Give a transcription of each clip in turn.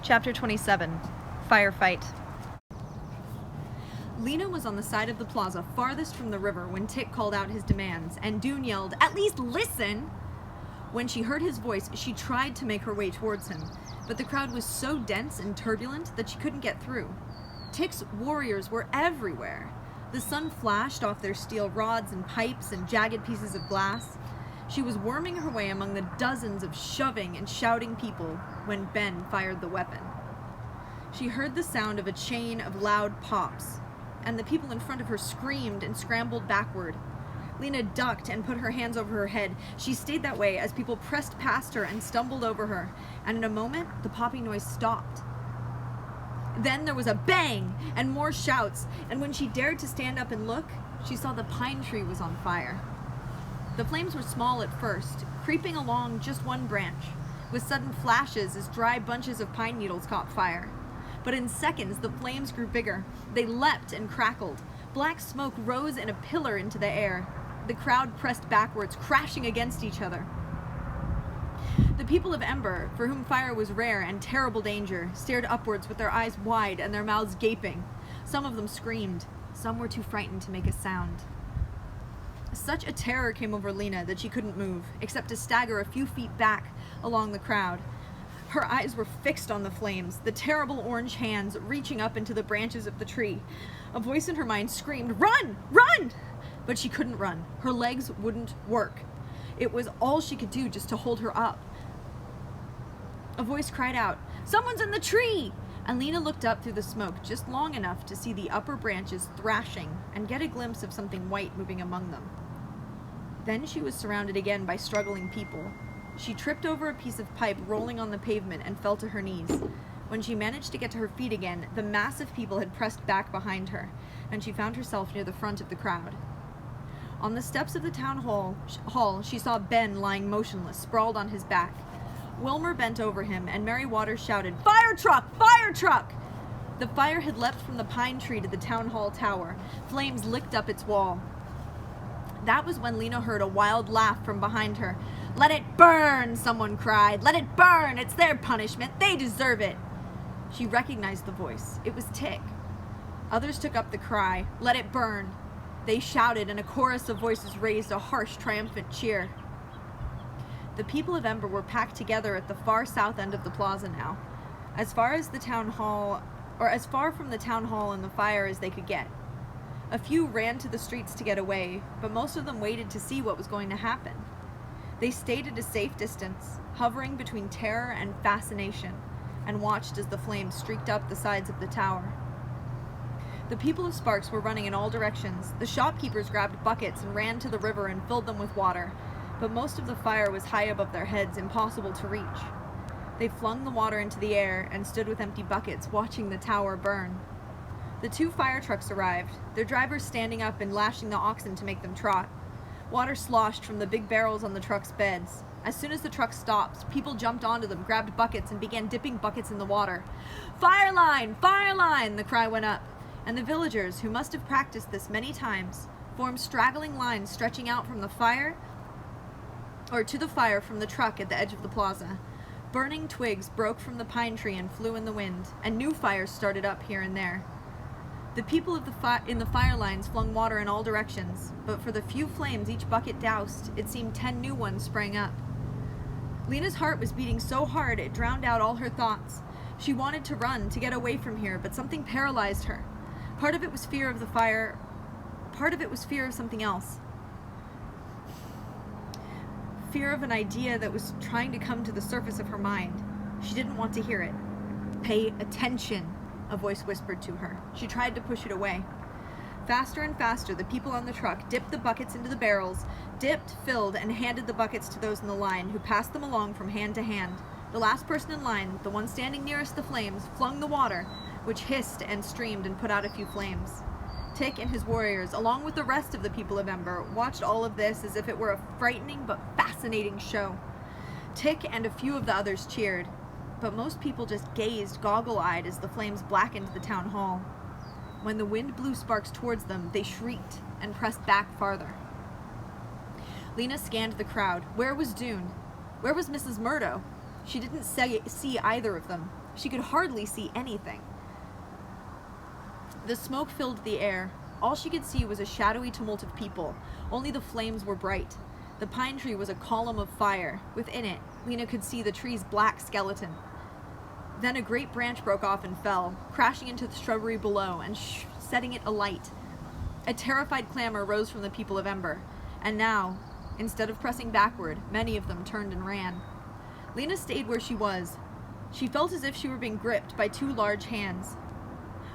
Chapter 27. Firefight. Lena was on the side of the plaza farthest from the river when Tick called out his demands, and Dune yelled, "At least listen!" When she heard his voice, she tried to make her way towards him, but the crowd was so dense and turbulent that she couldn't get through. Tick's warriors were everywhere. The sun flashed off their steel rods and pipes and jagged pieces of glass. She was worming her way among the dozens of shoving and shouting people when Ben fired the weapon. She heard the sound of a chain of loud pops, and the people in front of her screamed and scrambled backward. Lena ducked and put her hands over her head. She stayed that way as people pressed past her and stumbled over her, and in a moment, the popping noise stopped. Then there was a bang and more shouts, and when she dared to stand up and look, she saw the pine tree was on fire. The flames were small at first, creeping along just one branch, with sudden flashes as dry bunches of pine needles caught fire. But in seconds, the flames grew bigger. They leapt and crackled. Black smoke rose in a pillar into the air. The crowd pressed backwards, crashing against each other. The people of Ember, for whom fire was rare and terrible danger, stared upwards with their eyes wide and their mouths gaping. Some of them screamed. Some were too frightened to make a sound. Such a terror came over Lena that she couldn't move, except to stagger a few feet back along the crowd. Her eyes were fixed on the flames, the terrible orange hands reaching up into the branches of the tree. A voice in her mind screamed, "Run! Run!" But she couldn't run. Her legs wouldn't work. It was all she could do just to hold her up. A voice cried out, "Someone's in the tree!" And Lena looked up through the smoke just long enough to see the upper branches thrashing and get a glimpse of something white moving among them. Then she was surrounded again by struggling people. She tripped over a piece of pipe rolling on the pavement and fell to her knees. When she managed to get to her feet again, the mass of people had pressed back behind her, and she found herself near the front of the crowd. On the steps of the town hall, she saw Ben lying motionless, sprawled on his back. Wilmer bent over him, and Mary Waters shouted, "Fire truck! Fire truck!" The fire had leapt from the pine tree to the town hall tower. Flames licked up its wall. That was when Lena heard a wild laugh from behind her. "Let it burn!" someone cried. "Let it burn! It's their punishment! They deserve it!" She recognized the voice. It was Tick. Others took up the cry, "Let it burn!" They shouted, and a chorus of voices raised a harsh, triumphant cheer. The people of Ember were packed together at the far south end of the plaza now, as far from the town hall and the fire as they could get. A few ran to the streets to get away, but most of them waited to see what was going to happen. They stayed at a safe distance, hovering between terror and fascination, and watched as the flames streaked up the sides of the tower. The people of Sparks were running in all directions. The shopkeepers grabbed buckets and ran to the river and filled them with water, but most of the fire was high above their heads, impossible to reach. They flung the water into the air and stood with empty buckets, watching the tower burn. The 2 fire trucks arrived, their drivers standing up and lashing the oxen to make them trot. Water sloshed from the big barrels on the trucks' beds. As soon as the truck stopped, people jumped onto them, grabbed buckets, and began dipping buckets in the water. "Fire line! Fire line!" the cry went up, and the villagers, who must have practiced this many times, formed straggling lines stretching out from the fire to the fire from the truck at the edge of the plaza. Burning twigs broke from the pine tree and flew in the wind, and new fires started up here and there. The people in the fire lines flung water in all directions, but for the few flames each bucket doused, it seemed 10 new ones sprang up. Lena's heart was beating so hard it drowned out all her thoughts. She wanted to run, to get away from here, but something paralyzed her. Part of it was fear of the fire, part of it was fear of something else. Fear of an idea that was trying to come to the surface of her mind. She didn't want to hear it. "Pay attention," a voice whispered to her. She tried to push it away. Faster and faster, the people on the truck dipped the buckets into the barrels, dipped, filled, and handed the buckets to those in the line, who passed them along from hand to hand. The last person in line, the one standing nearest the flames, flung the water, which hissed and streamed and put out a few flames. Tick and his warriors, along with the rest of the people of Ember, watched all of this as if it were a frightening but fascinating show. Tick and a few of the others cheered, but most people just gazed goggle-eyed as the flames blackened the town hall. When the wind blew sparks towards them, they shrieked and pressed back farther. Lena scanned the crowd. Where was Dune? Where was Mrs. Murdo? She didn't see either of them. She could hardly see anything. The smoke filled the air. All she could see was a shadowy tumult of people. Only the flames were bright. The pine tree was a column of fire. Within it, Lena could see the tree's black skeleton. Then a great branch broke off and fell, crashing into the shrubbery below and setting it alight. A terrified clamor rose from the people of Ember, and now, instead of pressing backward, many of them turned and ran. Lena stayed where she was. She felt as if she were being gripped by two large hands.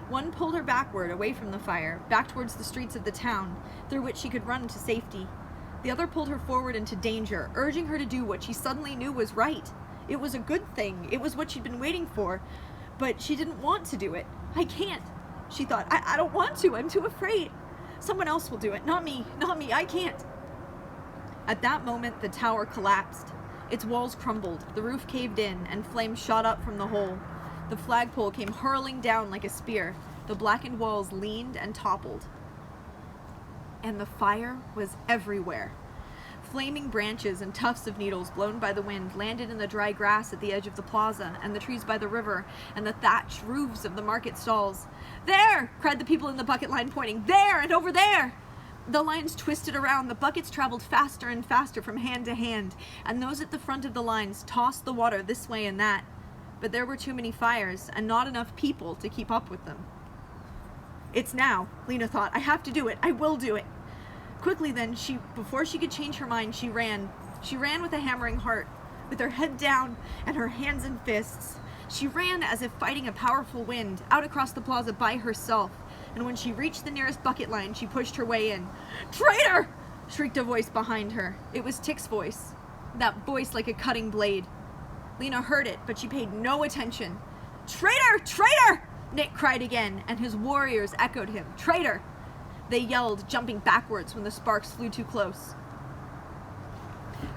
One pulled her backward, away from the fire, back towards the streets of the town, through which she could run to safety. The other pulled her forward into danger, urging her to do what she suddenly knew was right. It was a good thing. It was what she'd been waiting for. But she didn't want to do it. I can't. She thought, I don't want to. I'm too afraid. Someone else will do it. Not me. Not me. I can't. At that moment, the tower collapsed. Its walls crumbled. The roof caved in, and flames shot up from the hole. The flagpole came hurling down like a spear. The blackened walls leaned and toppled. And the fire was everywhere. Flaming branches and tufts of needles blown by the wind landed in the dry grass at the edge of the plaza and the trees by the river and the thatched roofs of the market stalls. "There!" cried the people in the bucket line, pointing. "There and over there!" The lines twisted around, the buckets traveled faster and faster from hand to hand, and those at the front of the lines tossed the water this way and that. But there were too many fires and not enough people to keep up with them. "It's now," Lena thought. "I have to do it. I will do it." Quickly then, before she could change her mind, she ran. She ran with a hammering heart, with her head down and her hands in fists. She ran as if fighting a powerful wind, out across the plaza by herself, and when she reached the nearest bucket line, she pushed her way in. "Traitor!" shrieked a voice behind her. It was Tick's voice, that voice like a cutting blade. Lena heard it, but she paid no attention. "Traitor! Traitor!" Nick cried again, and his warriors echoed him. "Traitor!" They yelled, jumping backwards when the sparks flew too close.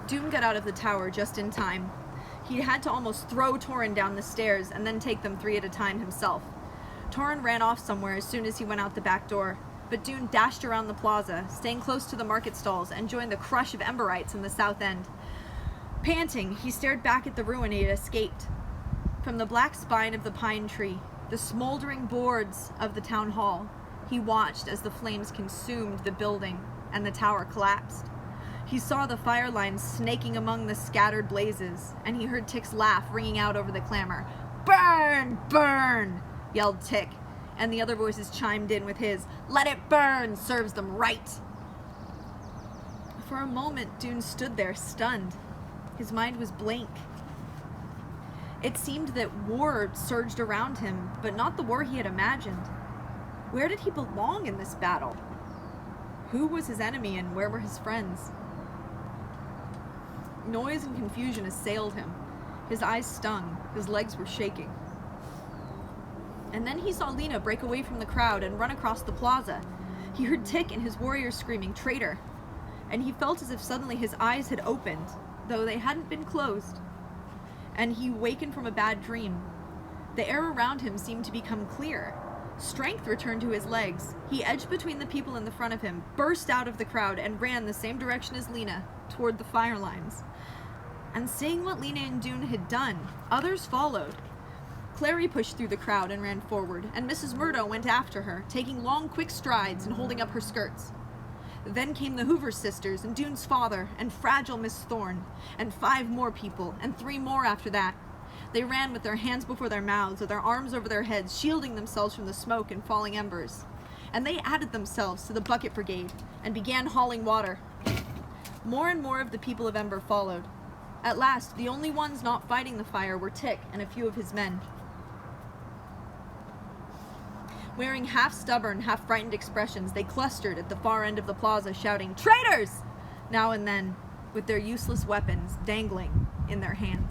Doom got out of the tower just in time. He had to almost throw Torin down the stairs and then take them 3 at a time himself. Torin ran off somewhere as soon as he went out the back door, but Doom dashed around the plaza, staying close to the market stalls, and joined the crush of Emberites in the south end. Panting, he stared back at the ruin he had escaped. From the black spine of the pine tree, the smoldering boards of the town hall, he watched as the flames consumed the building and the tower collapsed. He saw the fire lines snaking among the scattered blazes, and he heard Tick's laugh ringing out over the clamor. "Burn! Burn!" yelled Tick, and the other voices chimed in with his, "Let it burn! Serves them right!" For a moment, Doom stood there, stunned. His mind was blank. It seemed that war surged around him, but not the war he had imagined. Where did he belong in this battle? Who was his enemy and where were his friends? Noise and confusion assailed him. His eyes stung. His legs were shaking. And then he saw Lena break away from the crowd and run across the plaza. He heard Tick and his warriors screaming, "Traitor!" And he felt as if suddenly his eyes had opened, though they hadn't been closed. And he wakened from a bad dream. The air around him seemed to become clear. Strength returned to his legs. He edged between the people in the front of him, burst out of the crowd, and ran the same direction as Lena, toward the fire lines. And seeing what Lena and Doom had done, others followed. Clary pushed through the crowd and ran forward, and Mrs. Murdo went after her, taking long, quick strides and holding up her skirts. Then came the Hoover sisters, and Doom's father, and fragile Miss Thorne, and 5 more people, and 3 more after that. They ran with their hands before their mouths or their arms over their heads, shielding themselves from the smoke and falling embers. And they added themselves to the bucket brigade and began hauling water. More and more of the people of Ember followed. At last, the only ones not fighting the fire were Tick and a few of his men. Wearing half-stubborn, half-frightened expressions, they clustered at the far end of the plaza, shouting, "Traitors!" now and then, with their useless weapons dangling in their hands.